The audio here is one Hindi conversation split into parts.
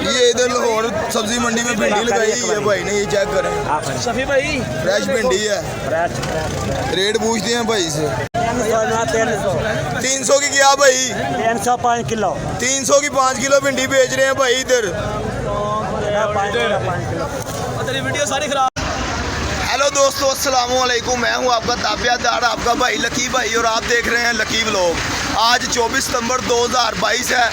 ये इधर लाहौर सब्जी मंडी में भिंडी लगाई है भाई ने, ये चेक करें शफी भाई, फ्रेश भिंडी है। रेट पूछते हैं भाई से। 300 की क्या भाई? 305 किलो। 300 की 5 किलो भिंडी बेच रहे हैं भाई इधर। वीडियो सारी खराब। हेलो दोस्तों, अस्सलाम वालेकुम। मैं हूं आपका ताबियादार, आपका भाई लकी भाई, और आप देख रहे हैं लकी व्लॉग। आज 24 सितंबर 2022 है,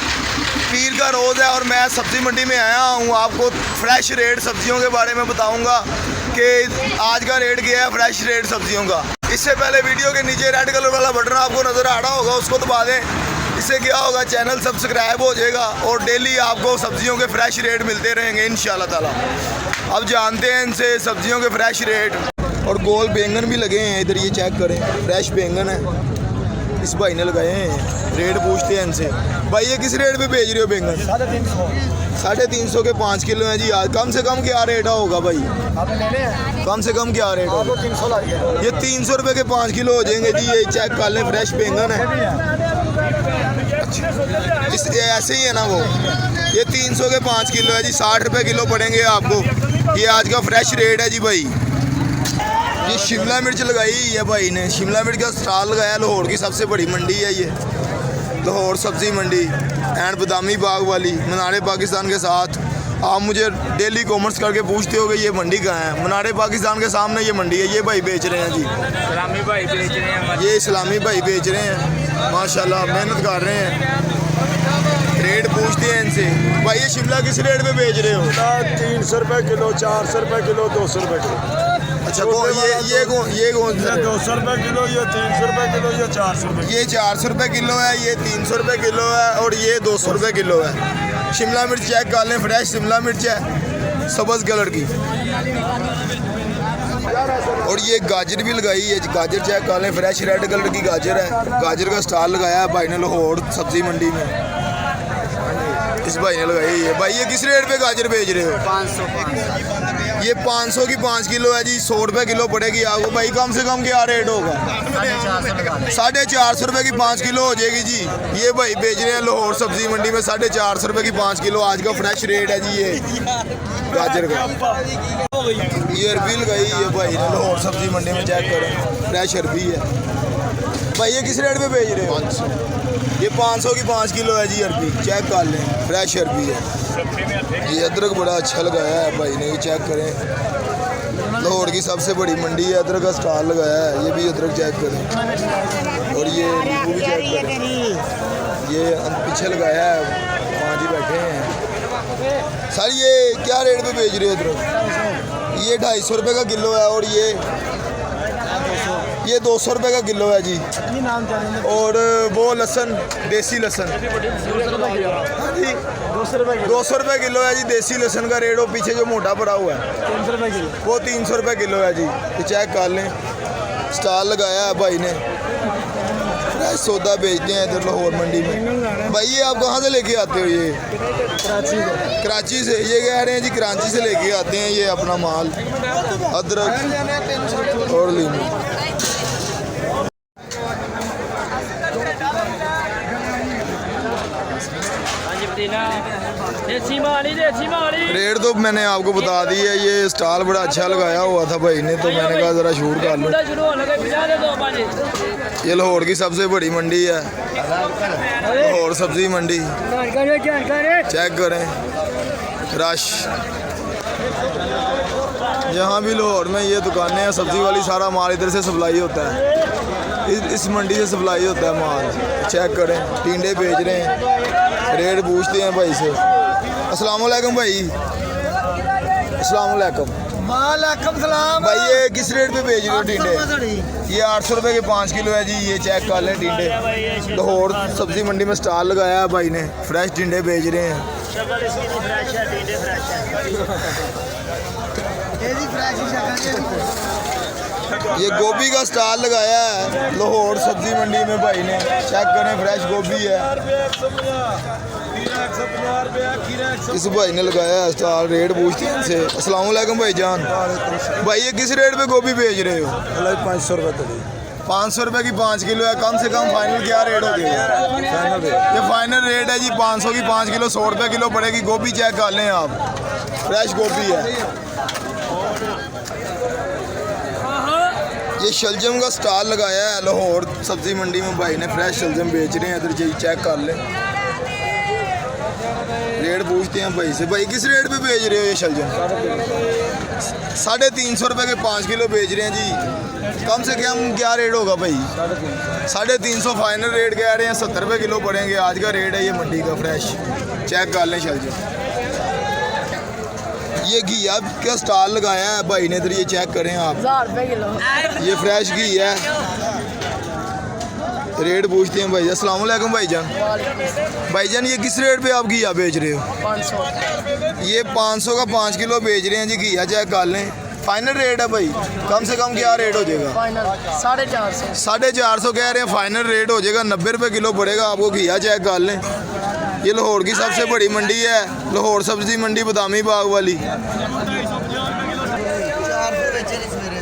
पीर का रोज़ है, और मैं सब्ज़ी मंडी में आया हूं। आपको फ्रेश रेट सब्जियों के बारे में बताऊंगा कि आज का रेट क्या है, फ्रेश रेट सब्जियों का। इससे पहले वीडियो के नीचे रेड कलर वाला बटन आपको नज़र आ रहा होगा, उसको दबा दें। इससे क्या होगा, चैनल सब्सक्राइब हो जाएगा और डेली आपको सब्जियों के फ्रेश रेट मिलते रहेंगे इंशाल्लाह ताला। अब जानते हैं इनसे सब्जियों के फ्रेश रेट। और गोल बैंगन भी लगे हैं इधर, ये चेक करें, फ्रेश बैंगन है, इस भाई ने लगाए हैं। रेट पूछते हैं इनसे। भाई ये किस रेट पे बेच रहे हो बैंगन? 350 के 5 किलो हैं जी। आज कम से कम क्या रेट होगा भाई? कम से कम क्या रेट होगा? 300 ये 300 रुपये के 5 किलो हो जाएंगे जी। ये चेक कर लें, फ्रेश बैंगन है। इस ऐसे ही है ना वो। ये 300 के 5 किलो है जी, 60 रुपये किलो पड़ेंगे आपको। ये आज का फ्रेश रेट है जी भाई। ये शिमला मिर्च लगाई है भाई ने, शिमला मिर्च का स्टॉल लगाया। लाहौर की सबसे बड़ी मंडी है ये, लाहौर सब्ज़ी मंडी एंड बदामी बाग वाली, मीनार पाकिस्तान के साथ। आप मुझे डेली कॉमर्स करके पूछते हो कि ये मंडी कहाँ है। मीनार पाकिस्तान के सामने ये मंडी है। ये भाई बेच रहे हैं जी, इस्लामी भाई बेच रहे हैं। ये इस्लामी भाई बेच रहे हैं, माशाल्लाह मेहनत कर रहे हैं। रेट पूछते हैं इनसे। भाई ये शिमला किस रेट पे बेच रहे हो? 300 रुपये किलो, 400 रुपये किलो, 200 रुपये किलो। अच्छा, ये कौन सा? 200 रुपये किलो, ये 300 रुपये किलो, ये 400 रुपये। ये 400 रुपये किलो है, ये 300 रुपये किलो है, और ये 200 रुपये किलो है। शिमला मिर्च चेक कर लें, फ्रेश शिमला मिर्च है, सब्ज़ कलर की। और ये गाजर भी लगाई है, गाजर चेक कर लें, फ्रेश रेड कलर की गाजर है। गाजर का स्टॉल लगाया है भाई ने लाहौर सब्ज़ी मंडी में, इस भाई ने लगाई है। भाई ये किस रेट पे गाजर बेच रहे हो? 500। ये 500 की 5 किलो है जी, 100 रुपये किलो पड़ेगी आपको। भाई कम से कम क्या रेट होगा? 450 रुपये की 5 किलो हो जाएगी जी। ये भाई बेच रहे हैं लाहौर सब्जी मंडी में 450 रुपये की 5 किलो। आज का फ्रेश रेट है जी ये गाजर का। ये अरबी लगाई है भाई ने लाहौर सब्जी मंडी में, चेक करें, फ्रेश अरबी है। भाई ये किस रेट पे बेच रहे हो? 500। ये 500 की 5 किलो है जी अरबी, चेक कर लें, फ्रेश अरबी है। ये अदरक बड़ा अच्छा लगाया है भाई ने, ये चेक करें। लाहौर की सबसे बड़ी मंडी है, अदरक का स्टॉल लगाया है। ये भी अदरक चेक करें, और ये नींबू भी चेक करें। ये पीछे लगाया है, वहाँ जी बैठे हैं सर। ये क्या रेट पे बेच रहे हो अदरक? ये 250 रुपये का किलो है, और ये 200 रुपये का किलो है जी। और वो लहसुन, देसी लहसुन 200 रुपये किलो है जी। देसी लहसुन का रेट, वो पीछे जो मोटा पड़ा हुआ है 300 रुपये किलो, वो 300 रुपये किलो है जी। ये चेक कर लें, स्टॉल लगाया है भाई ने। फ्रेश सौदा बेचते हैं इधर लाहौर मंडी में। भाई ये आप कहाँ से लेके आते हो? ये कराची से। ये कह रहे हैं जी कराची से लेके आते हैं ये अपना माल, अदरक और लीमू। रेट तो मैंने आपको बता दी है। ये स्टॉल बड़ा अच्छा लगाया हुआ था भाई ने, तो मैंने कहा ज़रा शूट कर लूँ। ये लाहौर की सबसे बड़ी मंडी है, लाहौर सब्जी मंडी। चेक करें रश। यहाँ भी लाहौर में ये दुकानें हैं सब्ज़ी वाली, सारा माल इधर से सप्लाई होता है, इस मंडी से सप्लाई होता है माल। चेक करें, टिंडे बेच रहे हैं। रेट पूछते हैं भाई से। अस्सलाम वालेकुम भाई। अस्सलाम वालेकुम। वालेकुम सलाम। भाई ये किस रेट पे बेच रहे हो टिंडे? ये 800 रुपये के 5 किलो है जी। ये चेक कर लें टिंडे, लाहौर सब्जी मंडी में स्टॉल लगाया है भाई ने, फ्रेश टिंडे बेच रहे हैं। ये गोभी का स्टॉल लगाया है लाहौर सब्जी मंडी में भाई ने, चेक करें, फ्रेश गोभी है। इस भाई ने लगाया है स्टॉल। रेट पूछते हैं इनसे। अस्सलाम वालेकुम भाई जान। भाई ये किस रेट पे गोभी बेच रहे हो? 500 रुपये 500 रुपए की 5 किलो है। कम से कम फाइनल क्या रेट हो गया? ये फाइनल रेट है जी 500 की 5 किलो 100 रुपए किलो पड़ेगी। गोभी चेक कर लें आप, फ्रेश गोभी है। ये शलजम का स्टॉल लगाया है लाहौर सब्जी मंडी में, भाई ने फ्रेश शलजम बेच रहे हैं। इधर जी चेक कर लें, रेट पूछते हैं भाई से। भाई किस रेट पे बेच रहे हो ये शलजम? 350 रुपए के 5 किलो बेच रहे हैं जी। कम से कम क्या रेट होगा भाई? 350 फाइनल रेट कह रहे हैं, 70 रुपए किलो पड़ेंगे आज का रेट है ये मंडी का। फ्रेश चेक कर लें शलजम। ये घिया का स्टॉल लगाया है भाई ने, इधर ये चेक करें आप, 1000 रुपए किलो। ये फ्रेश घी है। रेट पूछते हैं भाई। अस्सलाम वालेकुम भाईजान। भाईजान ये किस रेट पे आप घिया बेच रहे हो? 500। ये 500 का 5 किलो बेच रहे हैं जी घिया। चेक कर लें, फाइनल रेट है भाई। कम से कम क्या रेट हो जाएगा? फाइनल 450। 450 कह रहे हैं फाइनल रेट हो जाएगा। 90 रुपये किलो पड़ेगा आपको घिया। चेक कर लें, ये लाहौर की सबसे बड़ी मंडी है, लाहौर सब्जी मंडी बदामी बाग वाली।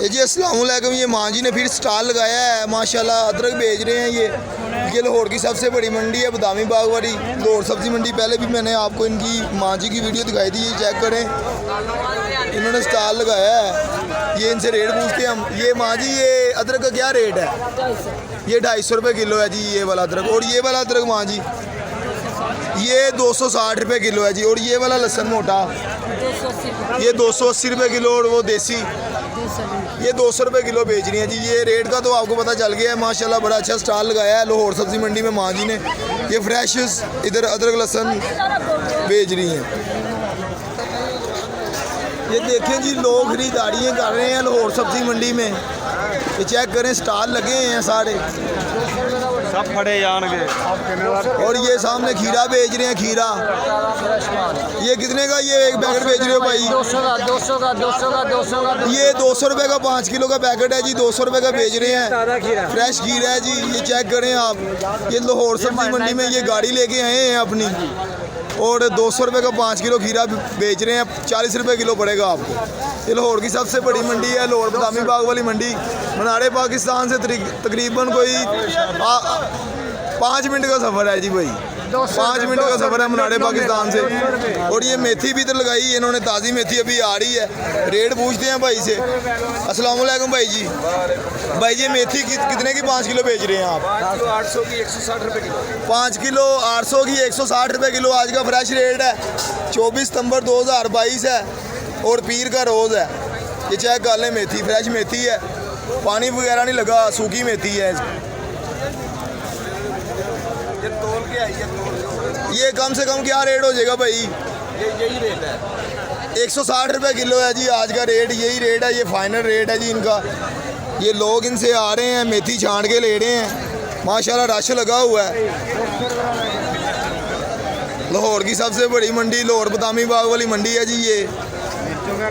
जी अस्सलाम वालेकुम। ये माँ जी ने फिर स्टॉल लगाया है माशाल्लाह, अदरक बेच रहे हैं। ये लाहौर की सबसे बड़ी मंडी है बदामी बाग वाली, लाहौर सब्जी मंडी। पहले भी मैंने आपको इनकी माँ जी की वीडियो दिखाई थी, ये चेक करें, इन्होंने स्टॉल लगाया है। ये इनसे रेट पूछते हैं हम। ये माँ जी ये अदरक का क्या रेट है? ये 250 रुपये किलो है जी ये वाला अदरक। और ये वाला अदरक माँ जी ये 260 रुपये किलो है जी। और ये वाला लहसुन मोटा ये 280 रुपये किलो। और वो देसी ये 200 रुपये किलो बेच रही है जी। ये रेट का तो आपको पता चल गया है माशाल्लाह। बड़ा अच्छा स्टॉल लगाया है लाहौर सब्जी मंडी में माँ जी ने। ये फ्रेश इधर अदरक लहसुन बेच रही हैं। ये देखें जी, लोग खरीदारियाँ कर रहे हैं लाहौर सब्जी मंडी में। ये चेक करें, स्टॉल लगे हैं सारे, सब फड़े जाएंगे। और ये सामने खीरा बेच रहे हैं। खीरा ये कितने का ये एक पैकेट बेच रहे हो भाई? 200 का 200 का 200 का 200 का। ये 200 रुपये का 5 किलो का पैकेट है जी। 200 रुपये का बेच रहे हैं। फ्रेश खीरा है जी। ये चेक करें आप, ये लाहौर सब्जी मंडी में ये गाड़ी लेके आए हैं अपनी। और 200 रुपये का 5 किलो खीरा बेच रहे हैं। 40 रुपये किलो पड़ेगा आपको। ये लाहौर की सबसे बड़ी मंडी है, लाहौर बदामी बाग वाली मंडी। मनारे पाकिस्तान से तकरीबन कोई 5 मिनट का सफ़र है जी भाई। 5 मिनट का सफ़र है मनारे पाकिस्तान से। और ये मेथी भी इधर लगाई है इन्होंने, ताज़ी मेथी अभी आ रही है। रेट पूछते हैं भाई से। अस्सलाम वालेकुम भाई जी। भाई ये मेथी कितने की 5 किलो बेच रहे हैं आप? 800 की 160 रुपये किलो। 5 किलो 800 की 160 रुपये किलो आज का फ्रेश रेट है। 24 सितंबर 2022 है और पीर का रोज़ है। ये चेक कर लें, मेथी फ्रेश मेथी है, पानी वगैरह नहीं लगा, सूखी मेथी है। ये तोल के आई, ये कम से कम क्या रेट हो जाएगा भाई? यही रेट है। 160 रुपये किलो है जी आज का रेट। यही रेट है, ये फाइनल रेट है जी इनका। ये लोग इनसे आ रहे हैं, मेथी छांट के ले रहे हैं। माशाल्लाह रश लगा हुआ है। लाहौर की सबसे बड़ी मंडी लाहौर बदामी बाग वाली मंडी है जी।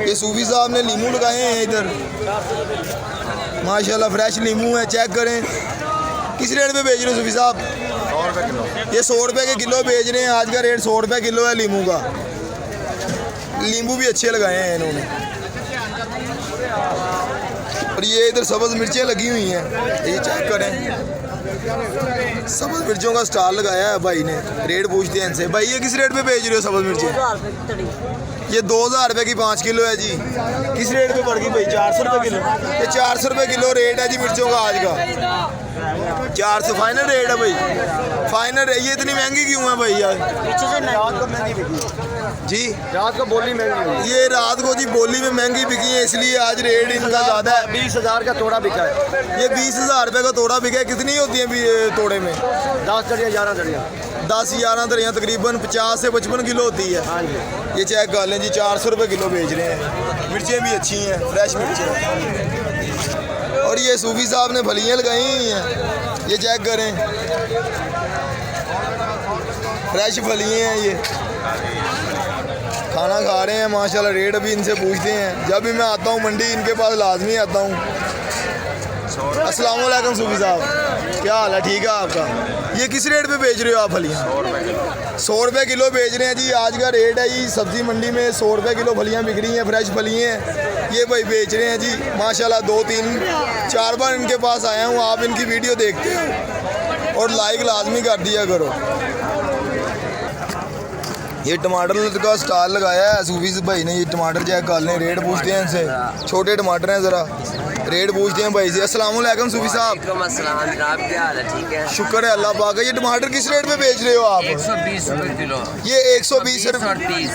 ये सूफी साहब ने लीमू लगाए हैं इधर, माशाल्लाह फ्रेश लीमू है। चेक करें, किस रेट पे बेच रहे हो सूफी साहब? 100 रुपये किलो। ये 100 रुपये के किलो बेच रहे हैं। आज का रेट 100 रुपये किलो है लीमू का। नींबू भी अच्छे लगाए हैं इन्होंने। और ये इधर सब्ज़ मिर्चें लगी हुई हैं, ये चेक करें, सब्ज़ मिर्चों का स्टॉल लगाया है भाई ने। रेट पूछते हैं इनसे, भाई ये किस रेट पे बेच रहे हो सब्ज़ मिर्चें? ये 2000 रुपये की 5 किलो है जी। किस रेट पे पड़ गई भाई? 400 रुपये किलो। ये 400 रुपये किलो रेट है जी मिर्चों का आज का। 400 फाइनल रेट है भाई, फाइनल। ये इतनी महंगी क्यों है भाई यार? जी रात को बोली महंगी, ये रात को जी बोली में महंगी बिकी है, इसलिए आज रेट इनका ज़्यादा है। 20,000 का तोड़ा बिका है। ये 20,000 रुपये का तोड़ा बिका है। कितनी होती है तोड़े में? 10 दरिया 11 दरिया। 10-11 दरिया तकरीबन 50 से 55 किलो होती है। हाँ जी। ये चेक कर लें जी, 400 रुपये किलो बेच रहे हैं। मिर्चें भी अच्छी हैं, फ्रेश मिर्चें। और ये सूफी साहब ने फलियाँ लगाई हुई हैं, ये चेक करें, फ्रेश फलियाँ हैं। ये खाना खा रहे हैं माशाल्लाह। रेट अभी इनसे पूछते हैं। जब भी मैं आता हूँ मंडी इनके पास लाजमी आता हूँ। अस्सलाम वालेकुम सूफी साहब, क्या हाल है? ठीक है आपका? ये किस रेट पे बेच रहे हो आप फलियाँ? 100 रुपये किलो बेच रहे हैं जी। आज का रेट है जी सब्जी मंडी में 100 रुपये किलो फलियाँ बिक रही हैं, फ्रेश फलियाँ हैं। ये भाई बेच रहे हैं जी माशाल्लाह। 2-3-4 बार इनके पास आया हूँ। आप इनकी वीडियो देखते हो और लाइक लाजमी कर दिया करो। ये टमाटर का स्टॉल लगाया है सूफी से भाई ने। ये टमाटर चेक कर लें, रेट पूछते हैं इनसे। छोटे टमाटर हैं, ज़रा रेट पूछते हैं भाई से। अस्सलाम वालेकुम सूफी साहब। जनाब क्या हाल है? ठीक है, शुक्र है अल्लाह पाक। ये टमाटर किस रेट पे बेच रहे हो आप? 120 रुपए किलो। ये 120 और रुपये 30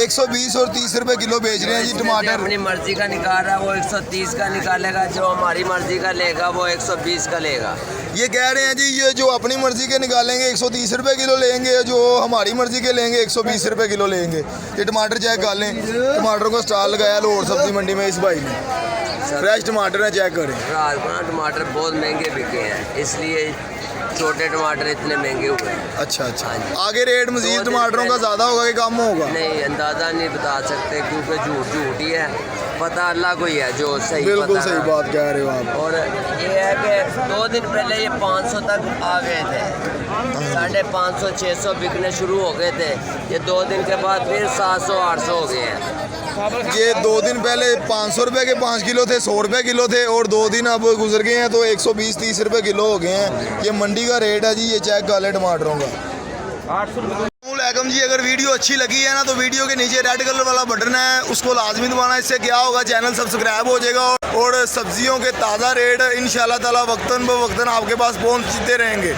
120 और 30 रुपये किलो बेच रहे हैं जी जो टमाटर। अपनी मर्जी का निकाल रहा है वो 130 का निकालेगा, जो हमारी मर्जी का लेगा वो 120 का लेगा। ये कह रहे हैं जी ये जो अपनी मर्जी के निकालेंगे 130 रुपये किलो लेंगे, जो हमारी मर्जी के लेंगे 120 रुपये किलो लेंगे। ये टमाटर चेक कर लें। टमाटर का स्टॉल लगाया लाहौर सब्जी मंडी में इस भाई ने। फ्रेश टमाटर है, चेक करें। रात को ना टमाटर बहुत महंगे बिके हैं, इसलिए छोटे टमाटर इतने महंगे हुए हैं। अच्छा अच्छा। हाँ जी। आगे रेट मजीद टमाटरों का ज़्यादा होगा कि कम होगा? नहीं, अंदाज़ा नहीं बता सकते क्योंकि झूठ ही है। पता अल्लाह को ही है जो सही। बिल्कुल पता सही ना। बात कह रहे हो आप। और ये है कि 2 दिन पहले ये 500 तक आ गए थे, 550-600 बिकने शुरू हो गए थे। ये 2 दिन के बाद फिर 700-800 हो गए हैं। ये 2 दिन पहले 500 रुपये के 5 किलो थे, 100 रुपये किलो थे, और 2 दिन अब गुजर गए हैं तो 120-30 रुपये किलो हो गए हैं। ये मंडी का रेट है जी। ये चेक कर ले टमाटरों का। अस्सलामुअलैकुम जी। अगर वीडियो अच्छी लगी है ना तो वीडियो के नीचे रेड कलर वाला बटन है, उसको लाजमी दबाना। इससे क्या होगा, चैनल सब्सक्राइब हो जाएगा और सब्जियों के ताज़ा रेट इंशाल्लाह ताला वक्तन ब वक्तन आपके पास पहुंचते रहेंगे।